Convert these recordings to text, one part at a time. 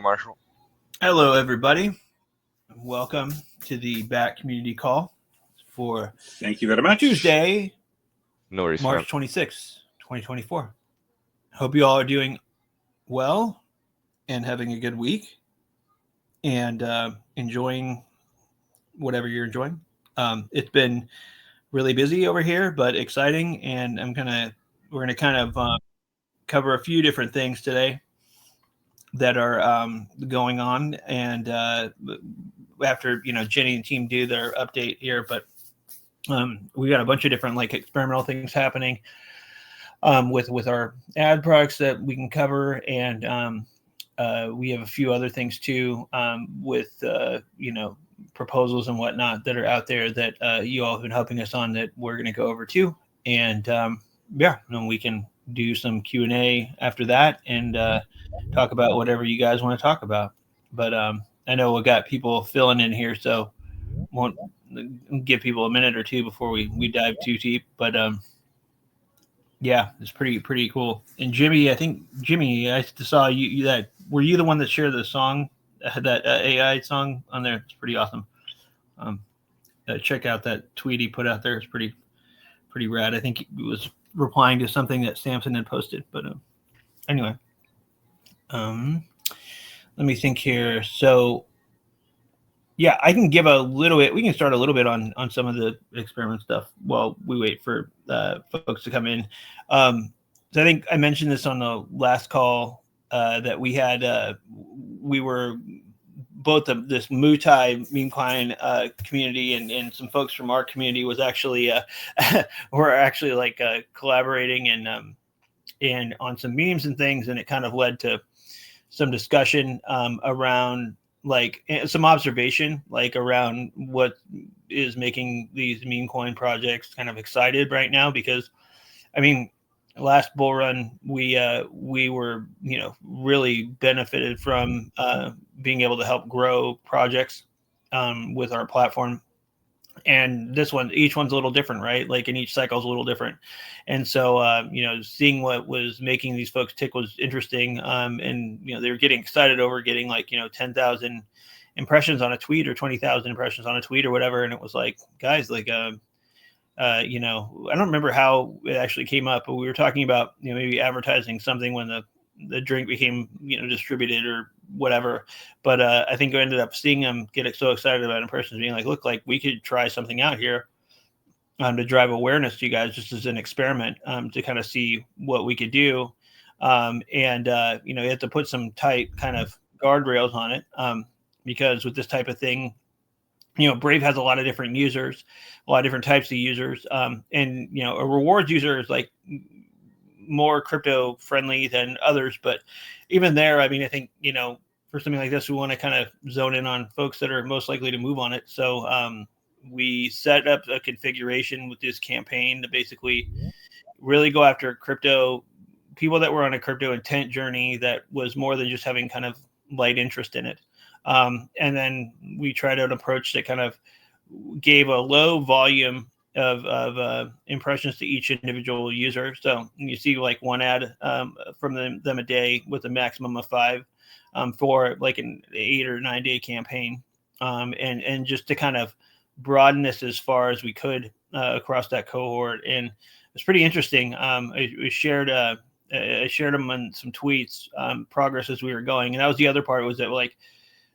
Marshall. Hello, everybody. Welcome to the Bat Community Call for Thank you very much. Tuesday, No worries, March man. 26, 2024. Hope you all are doing well and having a good week and enjoying whatever you're enjoying. It's been really busy over here, but exciting, and we're gonna kind of cover a few different things today that are going on, and after Jenny and team do their update here, but we got a bunch of different like experimental things happening with our ad products that we can cover, and we have a few other things too with proposals and whatnot that are out there that you all have been helping us on that we're going to go over too, and and we can do some Q&A after that and talk about whatever you guys want to talk about. But I know we got people filling in here, so won't give people a minute or two before we dive too deep. But yeah, it's pretty cool. And Jimmy, I saw you that were you the one that shared the song, that AI song on there? It's pretty awesome. Check out that tweet he put out there. It's pretty rad. I think it was replying to something that Samson had posted. But anyway, let me think here. So yeah, I can give a little bit. We can start a little bit on some of the experiment stuff while we wait for folks to come in. So I think I mentioned this on the last call that we had. We were both of this MOUTAI meme client community and some folks from our community was actually we're actually like collaborating and on some memes and things, and it kind of led to some discussion around like some observation like around what is making these meme coin projects kind of excited right now, because I mean last bull run we were really benefited from being able to help grow projects with our platform, and this one, each one's a little different, right? Like, in each cycle is a little different, and so seeing what was making these folks tick was interesting, and they were getting excited over getting like 10,000 impressions on a tweet or 20,000 impressions on a tweet or whatever, and it was like, guys, like I don't remember how it actually came up, but we were talking about maybe advertising something when the drink became distributed or whatever. But I think I ended up seeing them get so excited about impressions, being like, look, like we could try something out here to drive awareness to you guys, just as an experiment, to kind of see what we could do. You have to put some tight kind of guardrails on it, because with this type of thing, Brave has a lot of different users, a lot of different types of users. And a rewards user is like more crypto friendly than others. But even there, I mean, I think, for something like this, we want to kind of zone in on folks that are most likely to move on it. So we set up a configuration with this campaign to basically really go after crypto people that were on a crypto intent journey that was more than just having kind of light interest in it. And then we tried an approach that kind of gave a low volume of impressions to each individual user. So you see like one ad from them a day with a maximum of 5 for like an 8 or 9 day campaign. And just to kind of broaden this as far as we could across that cohort. And it's pretty interesting. I shared them on some tweets, progress as we were going. And that was the other part, was that like,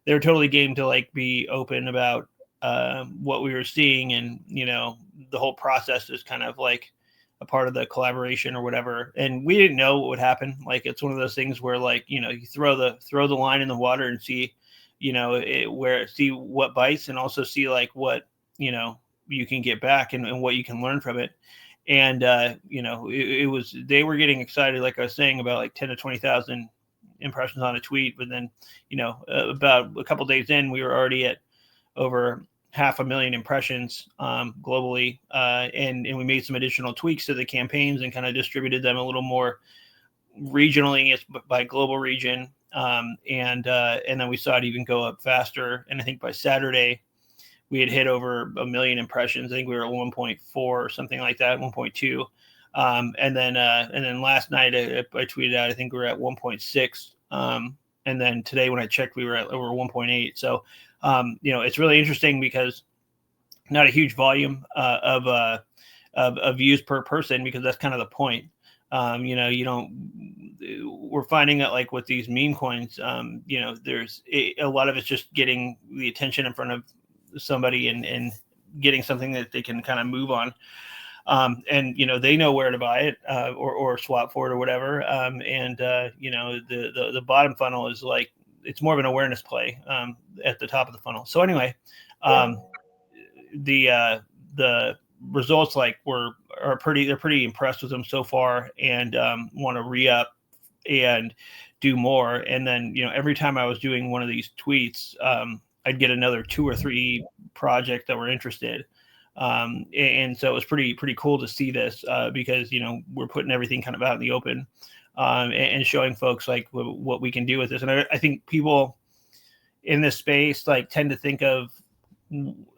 they were totally game to like be open about what we were seeing, and the whole process is kind of like a part of the collaboration or whatever. And we didn't know what would happen. Like, it's one of those things where like you throw the line in the water and see see what bites, and also see like what you can get back and what you can learn from it. And it was, they were getting excited, like I was saying, about like 10 to 20,000 impressions on a tweet, but then about a couple days in, we were already at over 500,000 impressions globally, and we made some additional tweaks to the campaigns and kind of distributed them a little more regionally, by global region, and then we saw it even go up faster. And I think by Saturday we had hit over 1 million impressions. I think we were at 1.4 or something like that, 1.2. And then last night I tweeted out, I think we were at 1.6. And then today when I checked, we were at over 1.8. So, it's really interesting because not a huge volume of views per person, because that's kind of the point. We're finding that like with these meme coins, there's a lot of it's just getting the attention in front of somebody and getting something that they can kind of move on. And they know where to buy it or swap for it or whatever. The bottom funnel is like, it's more of an awareness play at the top of the funnel. So anyway, the results they're pretty impressed with them so far, and want to re-up and do more. And then every time I was doing one of these tweets, I'd get another 2 or 3 projects that were interested. And so it was pretty cool to see this because we're putting everything kind of out in the open and showing folks like what we can do with this. And I think people in this space like tend to think of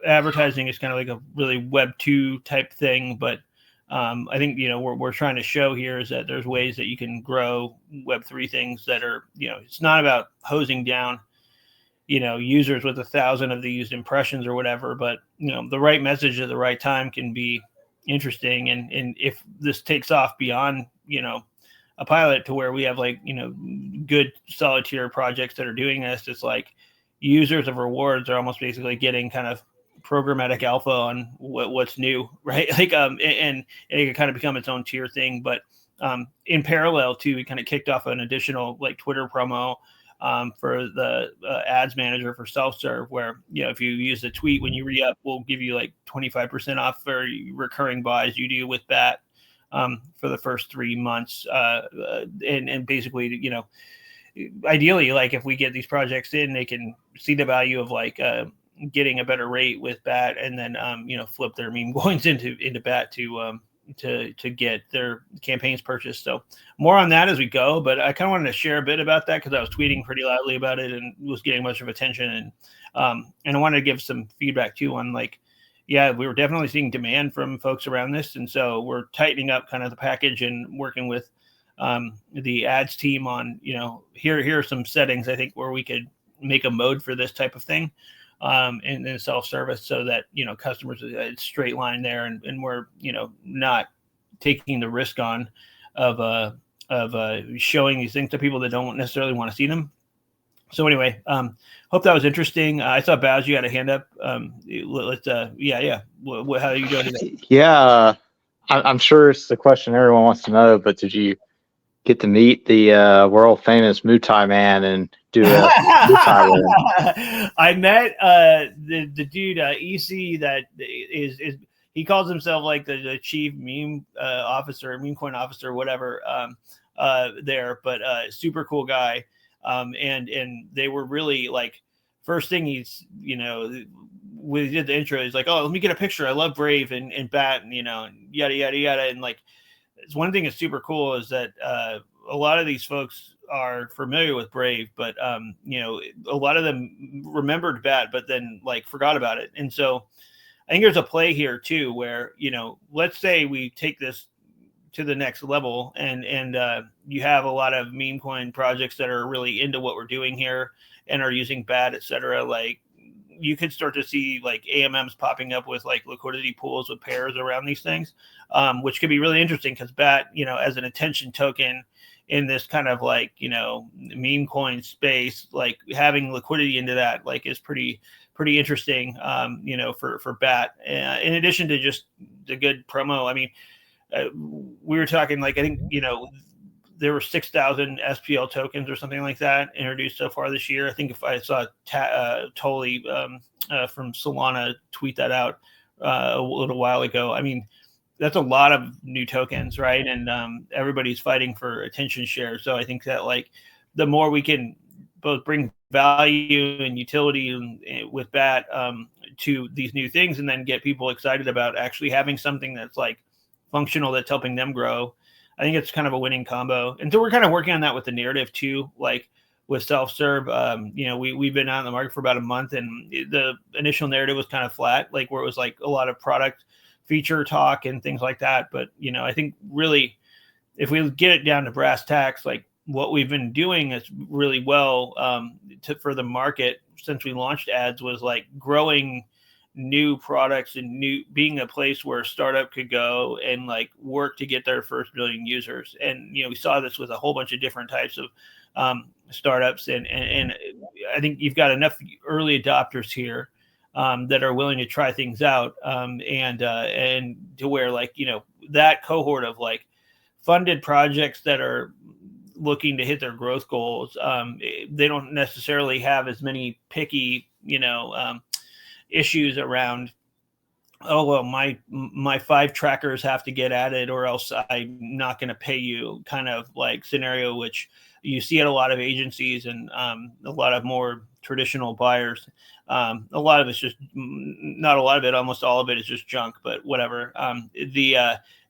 advertising as kind of like a really Web 2 type thing, but I think we're trying to show here is that there's ways that you can grow Web 3 things that are it's not about hosing down users with 1,000 of these impressions or whatever, but the right message at the right time can be interesting. And if this takes off beyond a pilot to where we have like good solid tier projects that are doing this, it's like users of rewards are almost basically getting kind of programmatic alpha on what's new, right? Like and it can kind of become its own tier thing. But in parallel too, we kind of kicked off an additional like Twitter promo for the ads manager for self-serve, where if you use a tweet when you re-up, we'll give you like 25% off for recurring buys you do with BAT for the first 3 months, and basically ideally, like if we get these projects in, they can see the value of like getting a better rate with BAT, and then flip their meme coins into BAT to get their campaigns purchased. So more on that as we go, but I kind of wanted to share a bit about that because I was tweeting pretty loudly about it and was getting much of attention. And I wanted to give some feedback too on like, yeah, we were definitely seeing demand from folks around this. And so we're tightening up kind of the package and working with the ads team on, here are some settings I think where we could make a mode for this type of thing. And then self-service so that, customers, it's straight line there, and we're, not taking the risk on of showing these things to people that don't necessarily want to see them. So anyway, hope that was interesting. I saw Baz, you had a hand up. Let's yeah. How are you doing today? Yeah, I'm sure it's the question everyone wants to know, but did you get to meet the world famous MOUTAI man and do a MOUTAI with him? I met the dude EC that is he calls himself like the chief meme officer, meme coin officer, whatever there, but super cool guy. And they were really like, first thing he's we did the intro, he's like, oh, let me get a picture, I love Brave and BAT, and yada yada yada. And like, it's one thing that's super cool is that a lot of these folks are familiar with Brave, but a lot of them remembered BAT, but then like forgot about it. And so I think there's a play here too, where let's say we take this to the next level, and you have a lot of meme coin projects that are really into what we're doing here and are using BAT, etc. Like, you could start to see like AMMs popping up with like liquidity pools with pairs around these things, which could be really interesting because BAT, as an attention token in this kind of like, meme coin space, like having liquidity into that like is pretty interesting, for BAT. In addition to just the good promo, I mean, we were talking like, I think, there were 6,000 SPL tokens or something like that introduced so far this year. I think if I saw Tolly from Solana tweet that out a little while ago, I mean, that's a lot of new tokens, right? And everybody's fighting for attention share. So I think that like the more we can both bring value and utility with BAT to these new things, and then get people excited about actually having something that's like functional, that's helping them grow, I think it's kind of a winning combo. And so we're kind of working on that with the narrative too, like with self-serve. We've been out in the market for about a month, and the initial narrative was kind of flat, like where it was like a lot of product feature talk and things like that. But, I think really if we get it down to brass tacks, like what we've been doing is really well for the market since we launched ads was like growing new products and being a place where a startup could go and like work to get their first billion users. And we saw this with a whole bunch of different types of startups, and I think you've got enough early adopters here that are willing to try things out, and to where like that cohort of like funded projects that are looking to hit their growth goals, they don't necessarily have as many picky issues around, oh well, my 5 trackers have to get added or else I'm not going to pay you, kind of like scenario, which you see at a lot of agencies and a lot of more traditional buyers. A lot of it's just, not a lot of it, almost all of it is just junk, but whatever.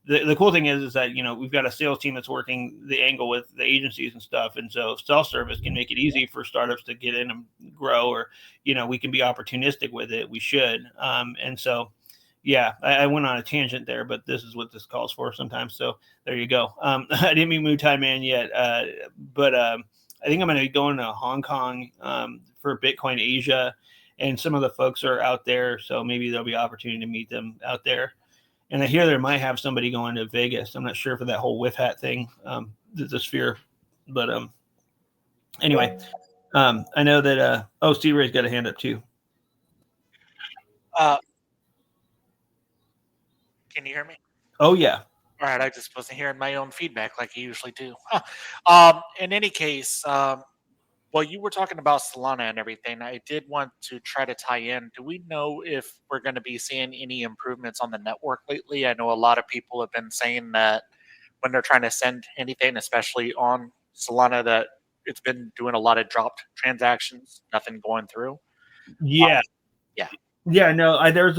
The cool thing is that we've got a sales team that's working the angle with the agencies and stuff, and so self-service can make it easy for startups to get in and grow, or we can be opportunistic with it. We should, and so yeah, I went on a tangent there, but this is what this calls for sometimes. So there you go. I didn't mean MOUTAI Man yet, but I think I'm going to be going to Hong Kong for Bitcoin Asia, and some of the folks are out there, so maybe there'll be opportunity to meet them out there. And I hear there might have somebody going to Vegas. I'm not sure for that whole whiff hat thing, the sphere. But anyway, I know that. C-Ray's got a hand up too. Can you hear me? Oh yeah. All right, I just wasn't hearing my own feedback like you usually do. In any case, well, you were talking about Solana and everything. I did want to try to tie in. Do we know if we're going to be seeing any improvements on the network lately? I know a lot of people have been saying that when they're trying to send anything, especially on Solana, that it's been doing a lot of dropped transactions, nothing going through. Yeah. Yeah. Yeah, no, there's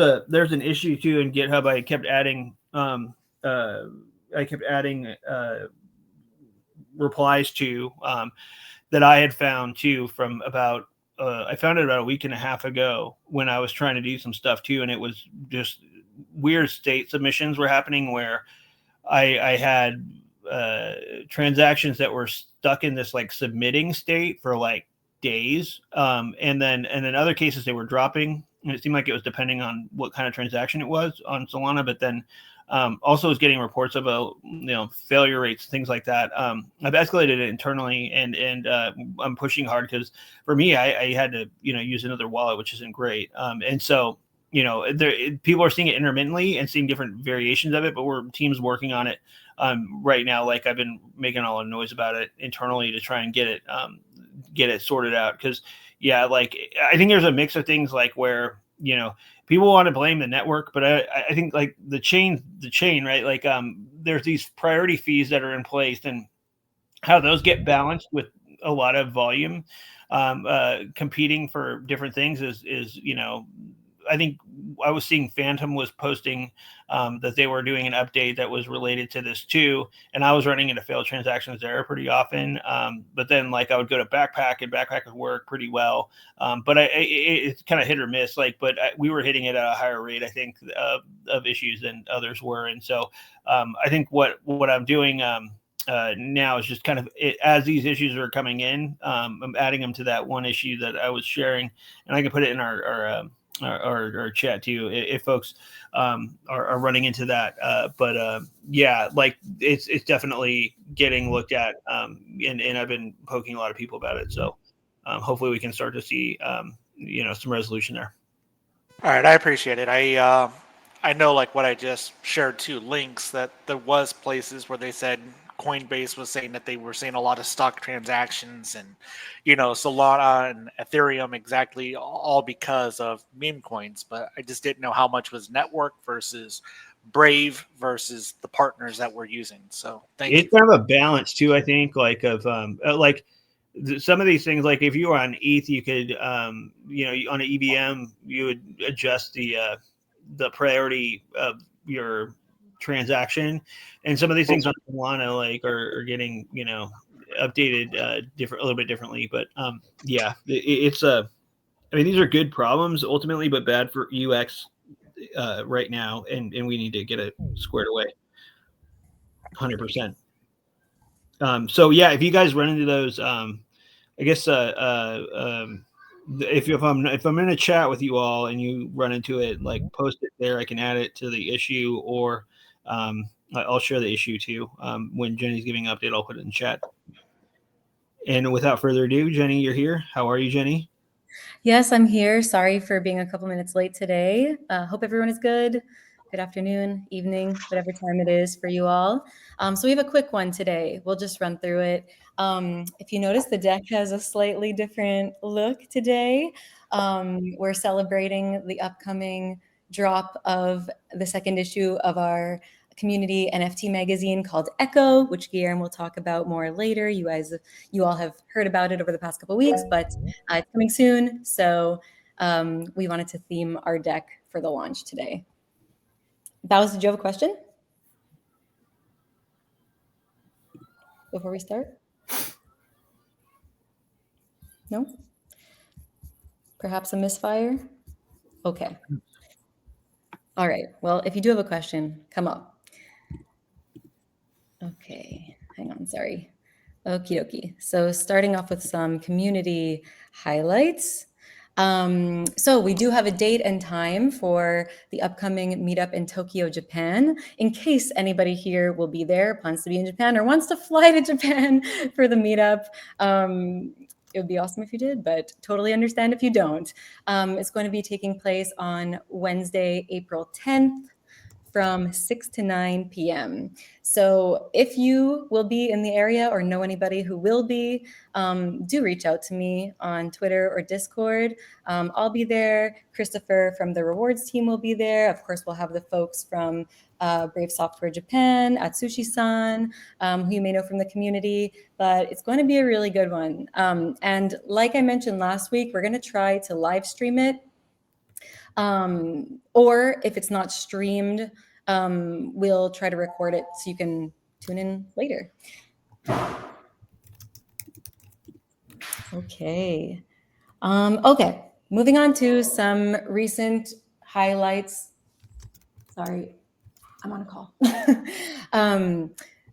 an issue too in GitHub. I kept adding replies to that I had found too from about I found it about a week and a half ago when I was trying to do some stuff too, and it was just weird state submissions were happening where I had transactions that were stuck in this like submitting state for like days, and then other cases they were dropping, and it seemed like it was depending on what kind of transaction it was on Solana, but then also was getting reports of failure rates, things like that. I've escalated it internally, and I'm pushing hard because for me, I had to use another wallet, which isn't great. And so people are seeing it intermittently and seeing different variations of it, but we're teams working on it right now. Like I've been making all the noise about it internally to try and get it sorted out. Because like I think there's a mix of things like where people want to blame the network, but I think like the chain, right? Like there's these priority fees that are in place, and how those get balanced with a lot of volume competing for different things is I think I was seeing Phantom was posting that they were doing an update that was related to this too, and I was running into failed transactions there pretty often. But then like I would go to Backpack, and Backpack would work pretty well, but it's kind of hit or miss. Like, but we were hitting it at a higher rate, I think, of issues than others were, and so I think what I'm doing now is just kind of as these issues are coming in, I'm adding them to that one issue that I was sharing, and I can put it in our chat too if folks are running into that. But like it's definitely getting looked at, and I've been poking a lot of people about it. So hopefully we can start to see some resolution there. All right, I appreciate it. I know like what I just shared two links that there was places where they said Coinbase was saying that they were seeing a lot of stock transactions, and Solana and Ethereum, exactly all because of meme coins. But I just didn't know how much was network versus Brave versus the partners that we're using. So thank you. It's kind of a balance too, I think, like of like some of these things, like if you were on ETH, you could on an EVM you would adjust the priority of your transaction, and some of these things on Solana like are getting updated a little bit differently. But it's I mean, these are good problems ultimately, but bad for UX right now, and we need to get it squared away 100%. So yeah, if you guys run into those, I guess if I'm in a chat with you all and you run into it, like post it there. I can add it to the issue, or I'll share the issue too. When Jenny's giving an update, I'll put it in chat. And without further ado, Jenny, you're here. How are you, Jenny? Yes, I'm here. Sorry for being a couple minutes late today. Hope everyone is good. Good afternoon, evening, whatever time it is for you all. So we have a quick one today. We'll just run through it. If you notice, the deck has a slightly different look today. We're celebrating the upcoming drop of the second issue of our community NFT magazine called Echo, which Guillermo will talk about more later. You all have heard about it over the past couple of weeks, but it's coming soon. So we wanted to theme our deck for the launch today. Baus, did you have a question before we start? No? Perhaps a misfire? Okay. All right. Well, if you do have a question, come up. Okay. Hang on. Sorry. Okie dokie. So starting off with some community highlights. So we do have a date and time for the upcoming meetup in Tokyo, Japan. In case anybody here will be there, plans to be in Japan, or wants to fly to Japan for the meetup. It would be awesome if you did, but totally understand if you don't. It's going to be taking place on Wednesday, April 10th, from 6 to 9 p.m. So if you will be in the area or know anybody who will be, do reach out to me on Twitter or Discord. I'll be there. Christopher from the rewards team will be there. Of course, we'll have the folks from Brave Software Japan, Atsushi-san, who you may know from the community, but it's going to be a really good one. And like I mentioned last week, we're going to try to live stream it. Or if it's not streamed, we'll try to record it so you can tune in later. Okay. Okay, moving on to some recent highlights. Sorry, I'm on a call.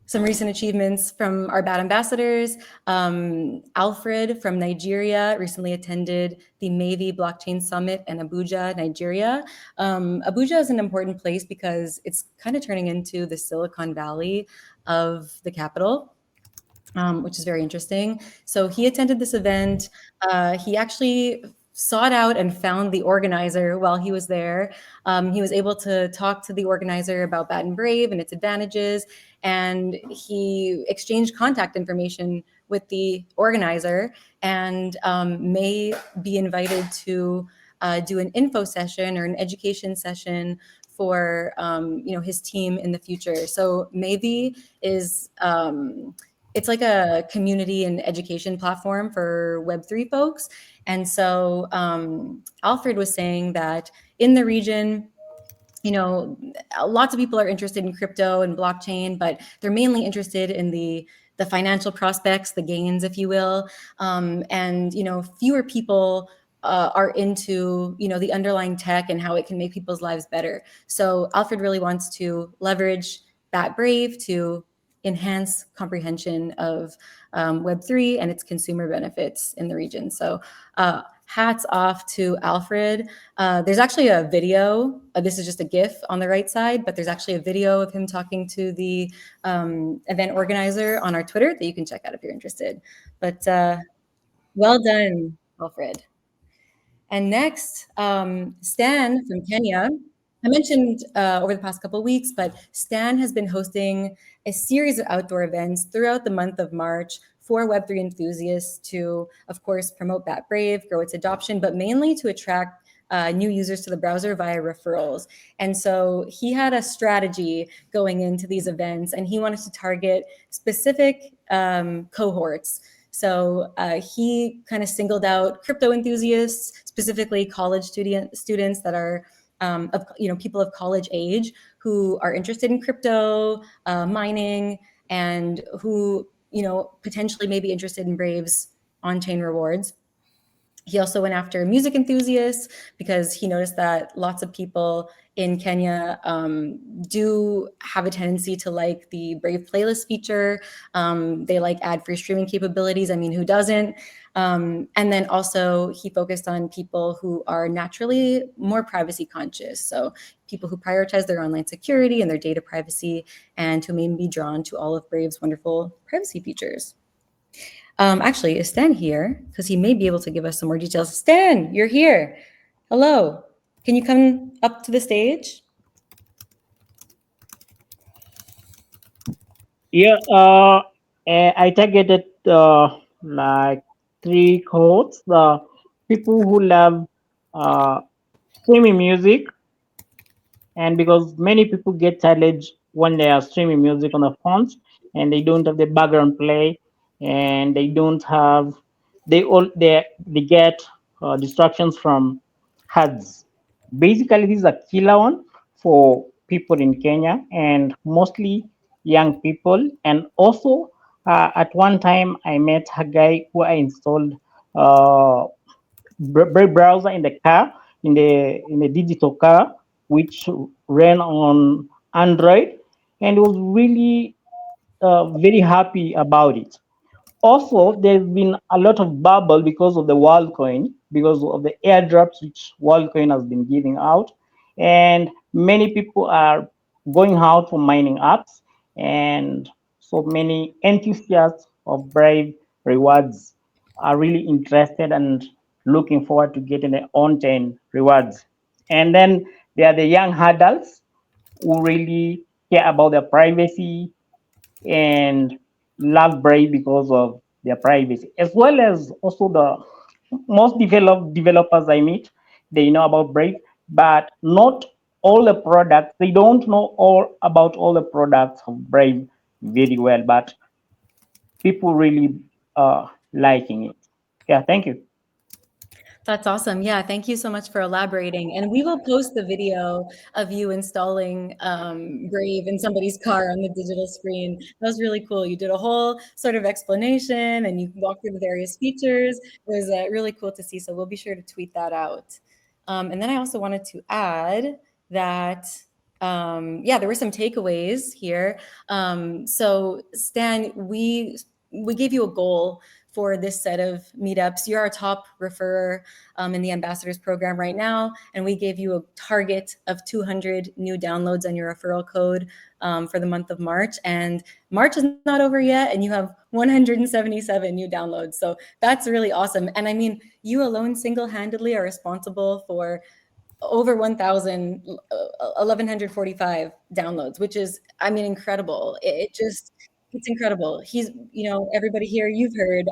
Some recent achievements from our BAT ambassadors. Alfred from Nigeria recently attended the Mavi Blockchain Summit in Abuja, Nigeria. Abuja is an important place because it's kind of turning into the Silicon Valley of the capital. Which is very interesting. So he attended this event. He actually sought out and found the organizer while he was there. He was able to talk to the organizer about Bat and Brave and its advantages, and he exchanged contact information with the organizer and may be invited to do an info session or an education session for his team in the future. So Mavi is it's like a community and education platform for Web3 folks. And so Alfred was saying that in the region, lots of people are interested in crypto and blockchain, but they're mainly interested in the financial prospects, the gains, if you will. And fewer people are into the underlying tech and how it can make people's lives better. So Alfred really wants to leverage Bat Brave to enhance comprehension of Web3 and its consumer benefits in the region. So hats off to Alfred. There's actually a video. This is just a GIF on the right side, but there's actually a video of him talking to the event organizer on our Twitter that you can check out if you're interested. But well done, Alfred. And next, Stan from Kenya. I mentioned over the past couple of weeks, but Stan has been hosting a series of outdoor events throughout the month of March for Web3 enthusiasts to, of course, promote Bat Brave, grow its adoption, but mainly to attract new users to the browser via referrals. And so he had a strategy going into these events, and he wanted to target specific cohorts. So he kind of singled out crypto enthusiasts, specifically college students that are people of college age who are interested in crypto, mining, and who potentially may be interested in Brave's on-chain rewards. He also went after music enthusiasts because he noticed that lots of people in Kenya do have a tendency to like the Brave playlist feature. They like ad-free streaming capabilities. I mean, who doesn't? And then also he focused on people who are naturally more privacy conscious. So people who prioritize their online security and their data privacy, and who may be drawn to all of Brave's wonderful privacy features. Actually, is Stan here? Because he may be able to give us some more details. Stan, you're here. Hello. Can you come up to the stage? Yeah, I targeted like 3 cohorts: the people who love uh, streaming music, and because many people get challenged when they are streaming music on the phones and they don't have the background play, and they don't have they get distractions from ads. Basically, this is a killer one for people in Kenya, and mostly young people. And also, at one time I met a guy who I installed uh, Brave browser in the car, in the digital car, which ran on Android, and was really very happy about it. Also, there's been a lot of bubble because of the WorldCoin, because of the airdrops which WorldCoin has been giving out, and many people are going out for mining apps, and so many enthusiasts of Brave rewards are really interested and looking forward to getting their on-chain rewards. And then there are the young adults who really care about their privacy and love Brave because of their privacy, as well as also the most developers I meet. They know about Brave, but not all the products. They don't know all about all the products of Brave very well, but people really liking it. Yeah, thank you. That's awesome. Yeah, thank you so much for elaborating. And we will post the video of you installing Brave in somebody's car on the digital screen. That was really cool. You did a whole sort of explanation and you walked through the various features. It was really cool to see. So we'll be sure to tweet that out. And then I also wanted to add that yeah, there were some takeaways here. So Stan, we gave you a goal for this set of meetups. You're our top referrer in the ambassadors program right now, and we gave you a target of 200 new downloads on your referral code for the month of March. And March is not over yet, and you have 177 new downloads. So that's really awesome. And I mean, you alone single-handedly are responsible for over 1,145 downloads, which is, I mean, incredible. It's incredible. He's, you know, everybody here, you've heard,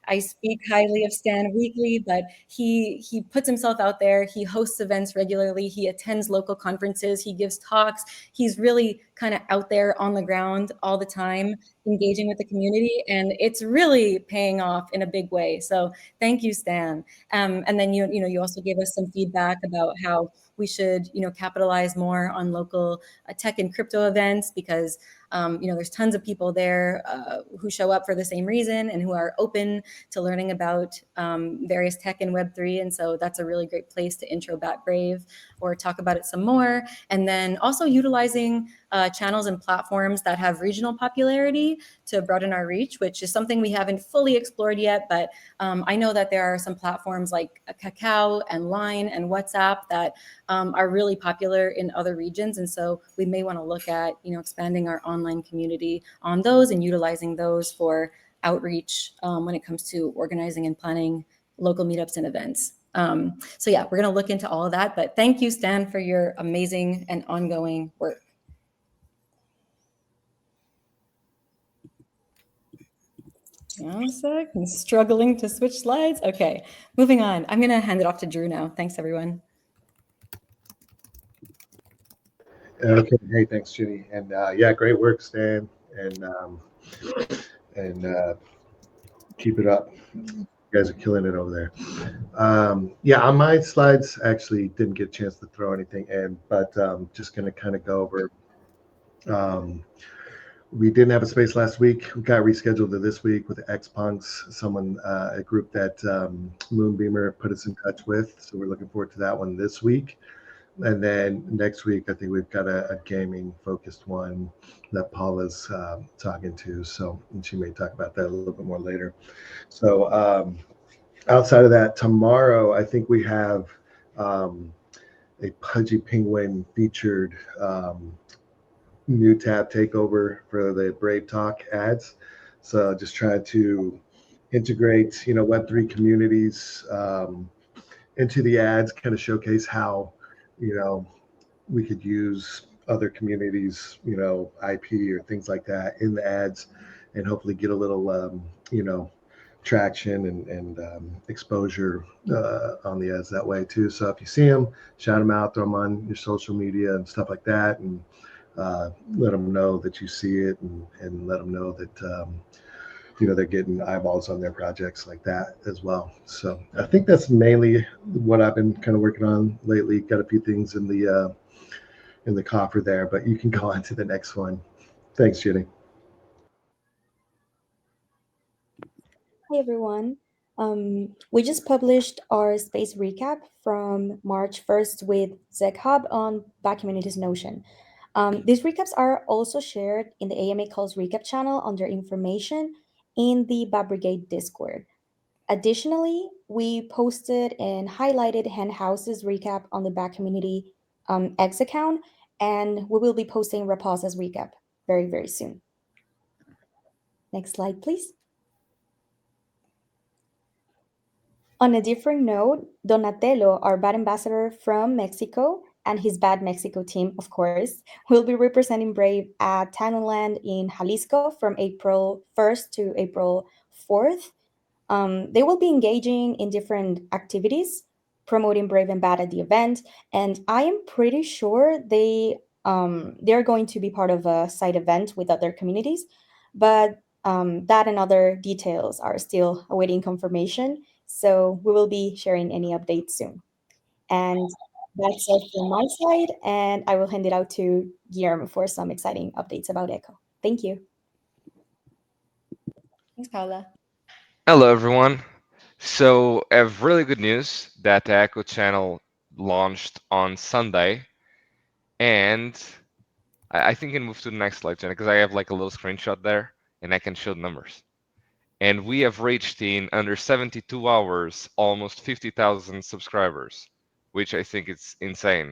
I speak highly of Stan weekly, but he puts himself out there. He hosts events regularly. He attends local conferences. He gives talks. He's really kind of out there on the ground all the time, engaging with the community, and it's really paying off in a big way. So thank you, Stan. And then you also gave us some feedback about how we should capitalize more on local tech and crypto events, because there's tons of people there who show up for the same reason and who are open to learning about various tech and Web3. And so that's a really great place to intro Bat Brave or talk about it some more. And then also utilizing channels and platforms that have regional popularity to broaden our reach, which is something we haven't fully explored yet. But I know that there are some platforms like Kakao and Line and WhatsApp that are really popular in other regions. And so we may want to look at, expanding our online community on those and utilizing those for outreach when it comes to organizing and planning local meetups and events. So yeah, we're going to look into all of that. But thank you, Stan, for your amazing and ongoing work. One sec, I'm struggling to switch slides. Okay, moving on. I'm going to hand it off to Drew now. Thanks, everyone. Okay. Hey, thanks, Ginny. And yeah, great work, Stan. And keep it up. You guys are killing it over there. Yeah, on my slides, actually didn't get a chance to throw anything in, but just going to kind of go over we didn't have a space last week. We got rescheduled to this week with X Punks, someone, a group that Moonbeamer put us in touch with. So we're looking forward to that one this week. And then next week, I think we've got a gaming focused one that Paula's talking to. So, and she may talk about that a little bit more later. So, outside of that, tomorrow, I think we have a Pudgy Penguin featured new tab takeover for the Brave Talk ads. So just trying to integrate, Web3 communities into the ads, kind of showcase how, we could use other communities, IP or things like that in the ads, and hopefully get a little, traction and exposure on the ads that way too. So if you see them, shout them out, throw them on your social media and stuff like that, and let them know that you see it, and let them know that they're getting eyeballs on their projects like that as well. So I think that's mainly what I've been kind of working on lately. Got a few things in the coffer there, but you can go on to the next one. Thanks, Jenny. Hi everyone. We just published our space recap from March 1st with Zec Hub on Back Communities Notion. These recaps are also shared in the AMA Calls recap channel under information in the Bab Brigade Discord. Additionally, we posted and highlighted Hen House's recap on the Back Community X account, and we will be posting Rapaza's recap very, very soon. Next slide, please. On a different note, Donatello, our bad ambassador from Mexico, and his Bad Mexico team, of course, will be representing Brave at Tanonland in Jalisco from April 1st to April 4th. They will be engaging in different activities, promoting Brave and Bad at the event, and I am pretty sure they're going to be part of a side event with other communities, but that and other details are still awaiting confirmation. So we will be sharing any updates soon. And that's it from my side. And I will hand it out to Guillermo for some exciting updates about Echo. Thank you. Thanks, Paula. Hello, everyone. So, I have really good news that the Echo channel launched on Sunday, and I think I can move to the next slide, Jenna, because I have like a little screenshot there, and I can show the numbers. And we have reached in under 72 hours almost 50,000 subscribers, which I think is insane.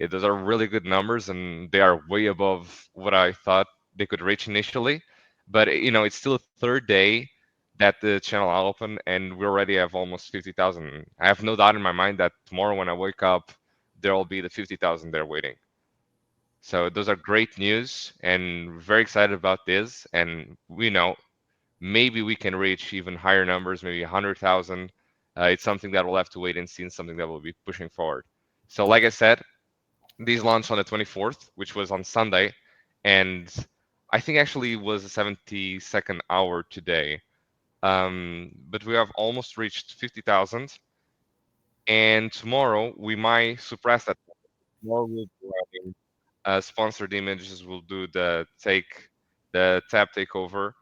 Those are really good numbers, and they are way above what I thought they could reach initially. But it's still a third day that the channel opened, and we already have almost 50,000. I have no doubt in my mind that tomorrow when I wake up, there will be the 50,000 there waiting. So those are great news, and very excited about this. And we know maybe we can reach even higher numbers, maybe 100,000. It's something that we'll have to wait and see, and something that we'll be pushing forward. So like I said, these launched on the 24th, which was on Sunday, and I think actually was the 72nd hour today. But we have almost reached 50,000, and tomorrow we might suppress that. Tomorrow we'll be having sponsored images. We'll do the tab takeover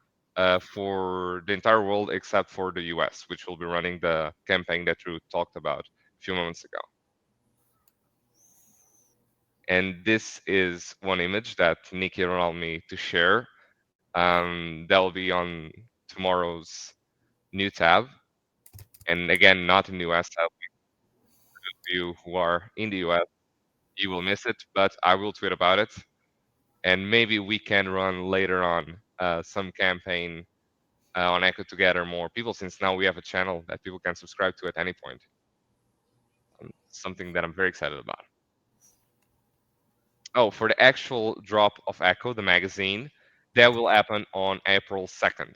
for the entire world except for the US, which will be running the campaign that Drew talked about a few moments ago. And this is one image that Nikki allowed me to share. That will be on tomorrow's new tab. And again, not in the US tab. For those of you who are in the US, you will miss it, but I will tweet about it. And maybe we can run later on some campaign on Echo to gather more people, since now we have a channel that people can subscribe to at any point. Something that I'm very excited about. Oh, for the actual drop of Echo, the magazine, that will happen on April 2nd.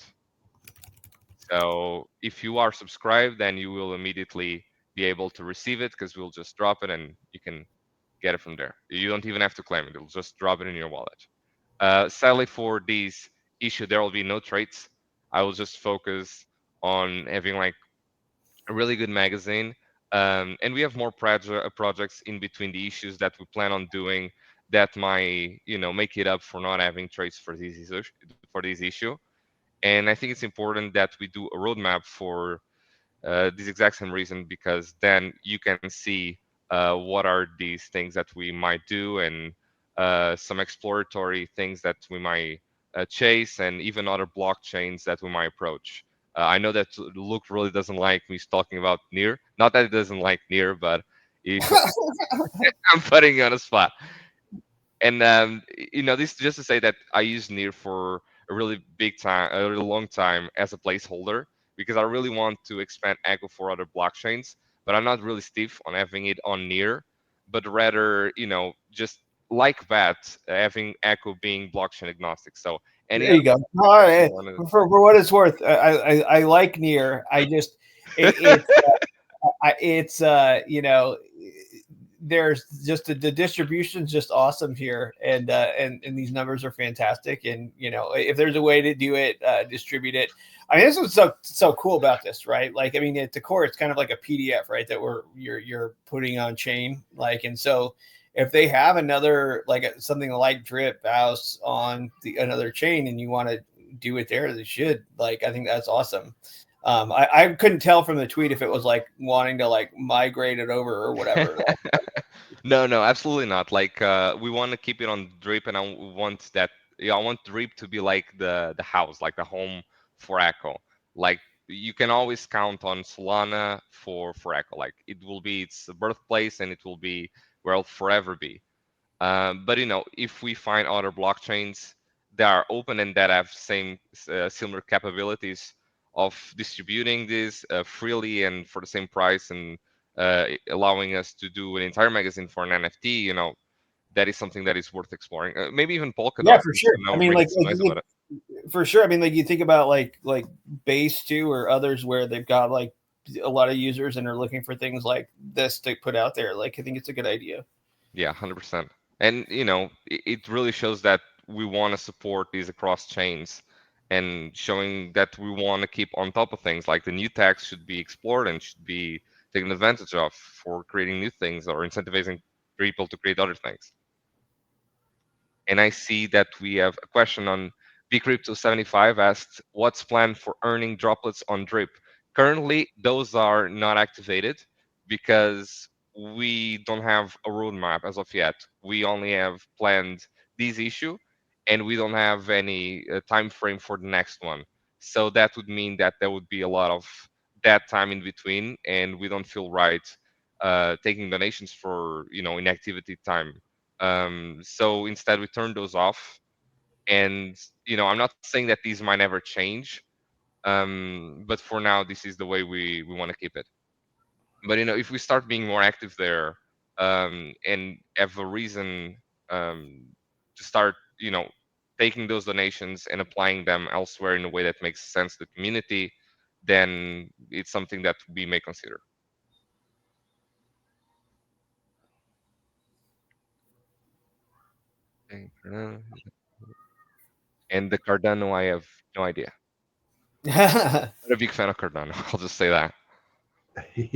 So if you are subscribed, then you will immediately be able to receive it, because we'll just drop it and you can get it from there. You don't even have to claim it. It'll just drop it in your wallet. Sadly, for these issue, there will be no traits. I will just focus on having like a really good magazine. And we have more projects in between the issues that we plan on doing that might make it up for not having traits for this issue. And I think it's important that we do a roadmap for this exact same reason, because then you can see what are these things that we might do, and some exploratory things that we might chase, and even other blockchains that we might approach. I know that Luke really doesn't like me talking about Near. Not that he doesn't like Near, but I'm putting you on a spot. And this is just to say that I use Near for a really big time, a really long time as a placeholder, because I really want to expand Echo for other blockchains, but I'm not really stiff on having it on Near, but rather, just like that, having Echo being blockchain agnostic. So any There you go. All right. wanna- For what it's worth, I like Near. I just it's there's just the distribution's just awesome here, and these numbers are fantastic. And if there's a way to do it, distribute it. I mean, this is so cool about this, right? Like, I mean, at the core, it's kind of like a PDF, right? That you're putting on chain, like, and so if they have another something like Drip House on another chain, and you want to do it there, they should. Like, I think that's awesome. I couldn't tell from the tweet if it was like wanting to migrate it over or whatever. No, absolutely not. Like, we want to keep it on Drip, and I want that. I want Drip to be like the house, like the home for Echo. Like, you can always count on Solana for Echo. Like, it will be its birthplace, and it will be where it'll forever be. But if we find other blockchains that are open and that have similar capabilities of distributing this freely and for the same price, and allowing us to do an entire magazine for an NFT, that is something that is worth exploring. Maybe even Polkadot. Yeah, for sure. I mean, making some noise about it. For sure. I mean, you think about like Base 2 or others where they've got a lot of users and are looking for things like this to put out there. Like, I think it's a good idea. Yeah, 100%. And it really shows that we want to support these across chains, and showing that we want to keep on top of things. Like, the new tax should be explored and should be taken advantage of for creating new things, or incentivizing people to create other things. And I see that we have a question on bcrypto75 asked, what's planned for earning droplets on Drip? Currently, those are not activated because we don't have a roadmap as of yet. We only have planned this issue, and we don't have any time frame for the next one. So that would mean that there would be a lot of that time in between, and we don't feel right taking donations for inactivity time. So instead, we turn those off. And I'm not saying that these might never change, but for now, this is the way we want to keep it. But if we start being more active there, and have a reason to start taking those donations and applying them elsewhere in a way that makes sense to the community, then it's something that we may consider. And the Cardano, I have no idea. I'm not a big fan of Cardano. I'll just say that. Let's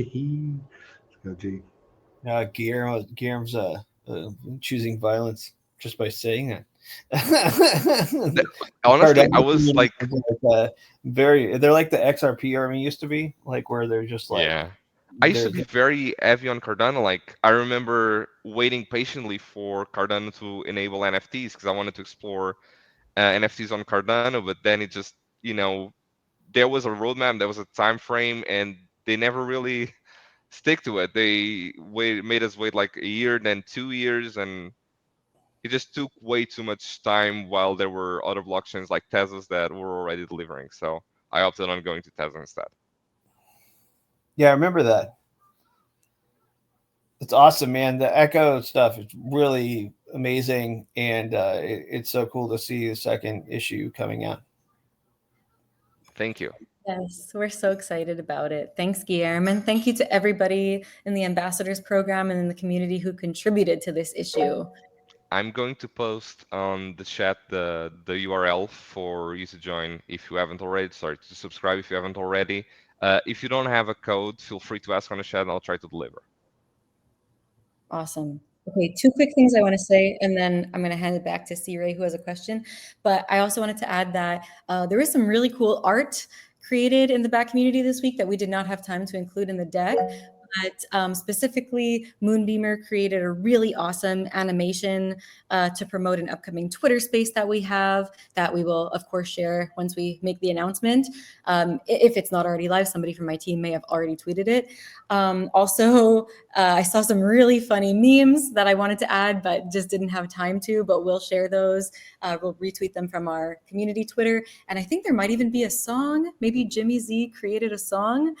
go, G. Guillermo's choosing violence just by saying that. Honestly, I was like, they're like the XRP army used to be, like, where they're just like, yeah. I used to be very heavy on Cardano. Like, I remember waiting patiently for Cardano to enable NFTs because I wanted to explore NFTs on Cardano. But then it just, there was a roadmap, there was a time frame, and they never really stick to it. They made us wait like a year, then 2 years, and it just took way too much time, while there were other blockchains like Tezos that were already delivering. So I opted on going to Tezos instead. Yeah, I remember that. It's awesome, man. The Echo stuff is really amazing, and it's so cool to see the second issue coming out. Thank you. Yes, we're so excited about it. Thanks, Guillermo. And thank you to everybody in the Ambassadors Program and in the community who contributed to this issue. I'm going to post on the chat the URL for you to join if you haven't already. Sorry, to subscribe if you haven't already. If you don't have a code, feel free to ask on the chat and I'll try to deliver. Awesome. Okay, two quick things I want to say, and then I'm going to hand it back to C. Ray, who has a question. But I also wanted to add that there is some really cool art created in the Bat community this week that we did not have time to include in the deck. But specifically, Moonbeamer created a really awesome animation to promote an upcoming Twitter space that we have that we will, of course, share once we make the announcement. If it's not already live, somebody from my team may have already tweeted it. Also, I saw some really funny memes that I wanted to add, but just didn't have time to, but we'll share those. We'll retweet them from our community Twitter. And I think there might even be a song. Maybe Jimmy Z created a song.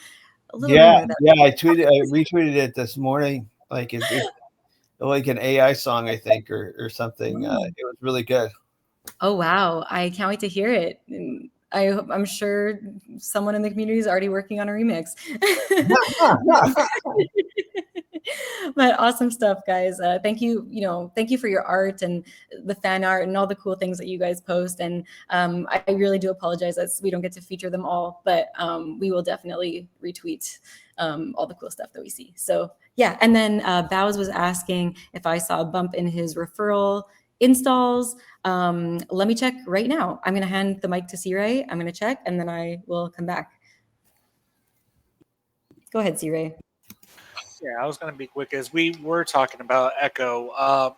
A little rumor that I retweeted it this morning. Like it's like an AI song, I think, or something. It was really good. Oh wow! I can't wait to hear it. I'm sure someone in the community is already working on a remix. But awesome stuff, guys. Thank you. Thank you for your art and the fan art and all the cool things that you guys post. And I really do apologize that we don't get to feature them all, but we will definitely retweet all the cool stuff that we see. So yeah. And then Bows was asking if I saw a bump in his referral installs. Let me check right now. I'm going to hand the mic to C-Ray. I'm going to check and then I will come back. Go ahead, C-Ray. Yeah, I was going to be quick as we were talking about Echo.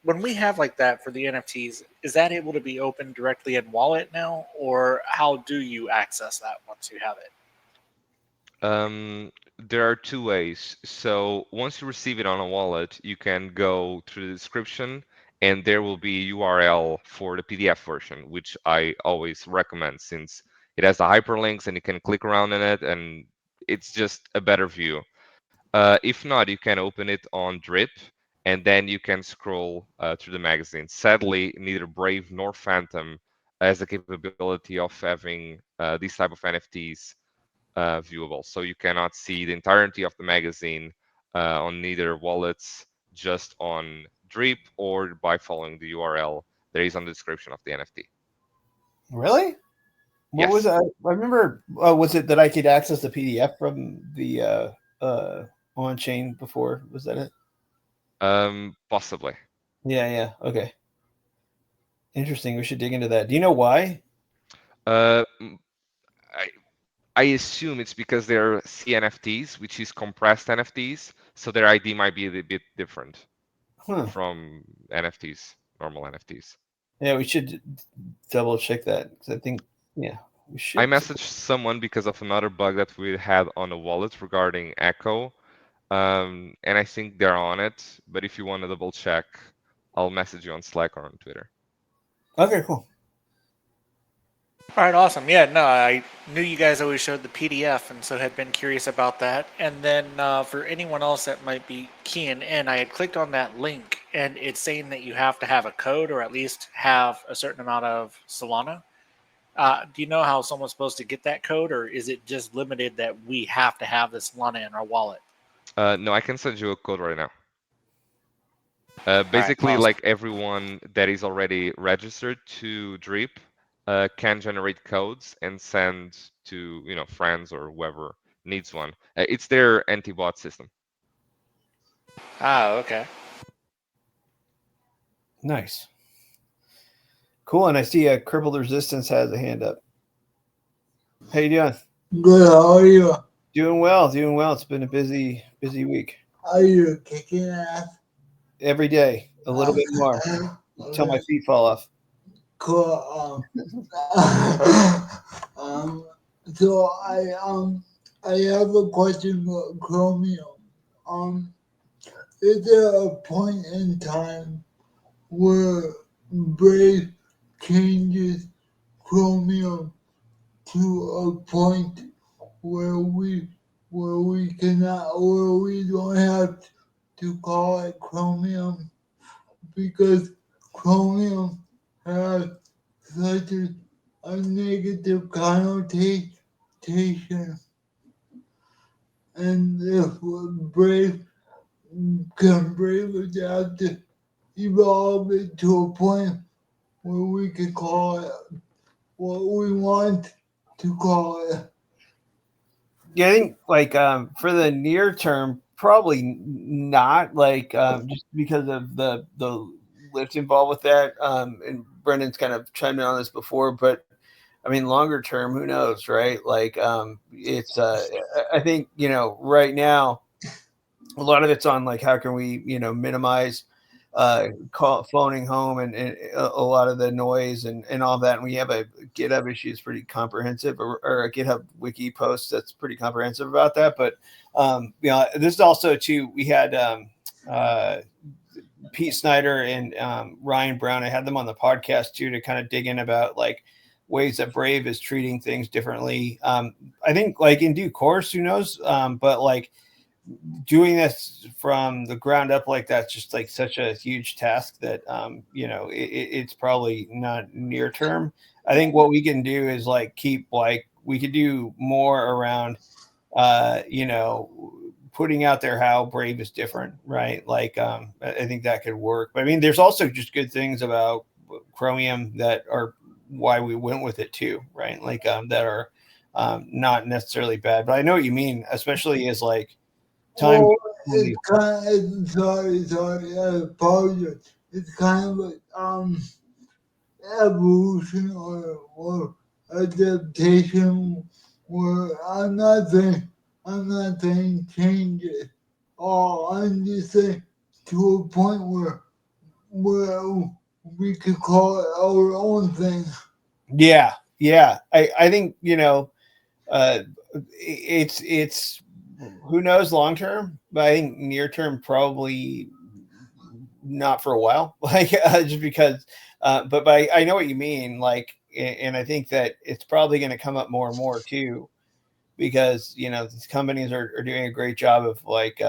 When we have like that for the NFTs, is that able to be opened directly in wallet now, or how do you access that once you have it? There are two ways. So once you receive it on a wallet, you can go through the description and there will be a URL for the PDF version, which I always recommend since it has the hyperlinks and you can click around in it and it's just a better view. If not, you can open it on Drip and then you can scroll through the magazine. Sadly, neither Brave nor Phantom has the capability of having these type of NFTs viewable. So you cannot see the entirety of the magazine on neither wallets, just on Drip or by following the URL that is on the description of the NFT. Really? What Yes. was it? I remember, was it that I could access the PDF from the on-chain before? Was that it? Possibly. Yeah. Okay. Interesting. We should dig into that. Do you know why? I assume it's because they're CNFTs, which is compressed NFTs, so their ID might be a bit different from NFTs, normal NFTs. Yeah, we should double check that because I think, we should. I messaged someone because of another bug that we had on the wallet regarding Echo, and I think they're on it. But if you want to double check, I'll message you on Slack or on Twitter. Okay, cool. All right, awesome. Yeah, no, I knew you guys always showed the PDF, and so had been curious about that. And then for anyone else that might be keying in, I had clicked on that link, and it's saying that you have to have a code or at least have a certain amount of Solana. Do you know how someone's supposed to get that code, or is it just limited that we have to have the Solana in our wallet? No, I can send you a code right now. Basically, right, awesome. like everyone that is already registered to Drip can generate codes and send to friends or whoever needs one. It's their anti-bot system. Okay. Nice. Cool, and I see Crippled Resistance has a hand up. How you doing? Good, how are you? Doing well. It's been a busy week. Are you kicking ass? Every day, a little bit more, until my feet fall off. Cool. So I have a question for Chromium. Is there a point in time where Brave changes Chromium to a point where we don't have to call it Chromium because Chromium has such a negative connotation, and if Brave would have to evolve it to a point where we can call it what we want to call it. Yeah, I think like for the near term, probably not, like just because of the lift involved with that. And Brendan's kind of chimed in on this before, but I mean, longer term, who knows, right? Like it's I think, right now a lot of it's on like how can we minimize phoning home and a lot of the noise and all that. And we have a GitHub issue is pretty comprehensive, or a GitHub wiki post that's pretty comprehensive about that. But this is also too, we had Pete Snyder and Ryan Brown. I had them on the podcast too to kind of dig in about like ways that Brave is treating things differently. I think like in due course, who knows? But like doing this from the ground up like that's just like such a huge task that it's probably not near term. I think what we can do is like keep like we could do more around putting out there how Brave is different, right? Like I think that could work. But I mean, there's also just good things about Chromium that are why we went with it too, right? Like that are not necessarily bad. But I know what you mean, especially as like time. Well, it's kind of, sorry, I apologize. It's kind of like evolution or adaptation where I'm not saying change it. I'm just saying to a point where we could call it our own thing. Yeah. I think it's who knows long term, but I think near term probably not for a while. Like just because, but I know what you mean. Like, and I think that it's probably going to come up more and more too, because these companies are doing a great job of like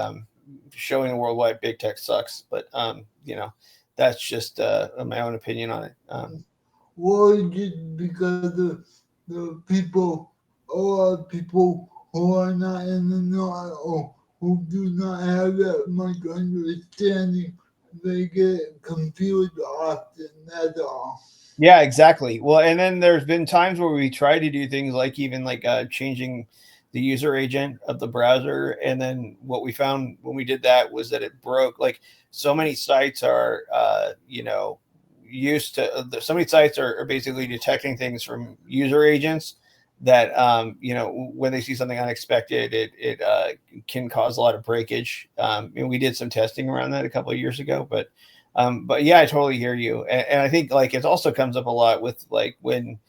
showing the world why big tech sucks. But that's just my own opinion on it. Well, just because the people, a lot of people who are not in the know or who do not have that much understanding, they get confused often. That's all. Yeah, exactly. Well, and then there's been times where we try to do things like even like changing the user agent of the browser. And then what we found when we did that was that it broke. Like so many sites are, used to, so many sites are basically detecting things from user agents that, when they see something unexpected, it can cause a lot of breakage. And we did some testing around that a couple of years ago, but yeah, I totally hear you. And I think like it also comes up a lot with like when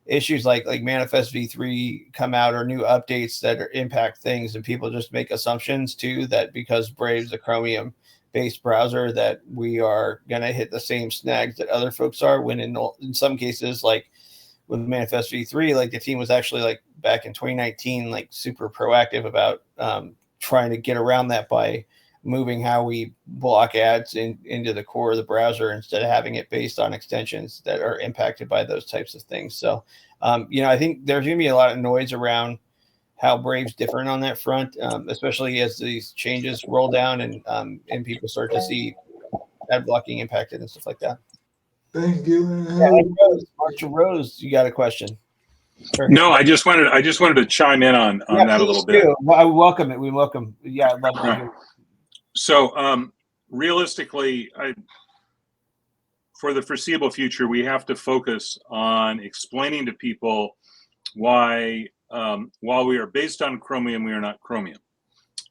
issues like Manifest v3 come out or new updates that impact things, and people just make assumptions too that because Brave's a Chromium based browser that we are going to hit the same snags that other folks are, when in some cases, like with Manifest v3, like the team was actually like back in 2019 like super proactive about trying to get around that by moving how we block ads into the core of the browser instead of having it based on extensions that are impacted by those types of things. So, I think there's going to be a lot of noise around how Brave's different on that front, especially as these changes roll down and people start to see ad blocking impacted and stuff like that. Thank you. Marshall Rose, you got a question? No, I just wanted to chime in on that a little bit. Well, I welcome it. We welcome. Yeah, I'd love to hear. So, realistically, for the foreseeable future, we have to focus on explaining to people why, while we are based on Chromium, we are not Chromium.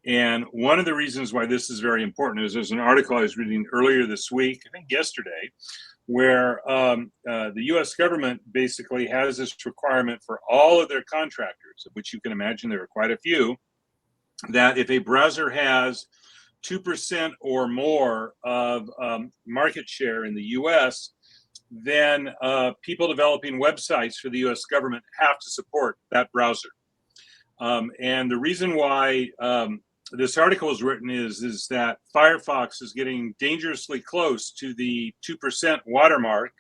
And one of the reasons why this is very important is there's an article I was reading earlier this week, I think yesterday, where the U.S. government basically has this requirement for all of their contractors, of which you can imagine there are quite a few, that if a browser has 2% or more of market share in the U.S., then people developing websites for the U.S. government have to support that browser. And the reason why this article was written is that Firefox is getting dangerously close to the 2% watermark.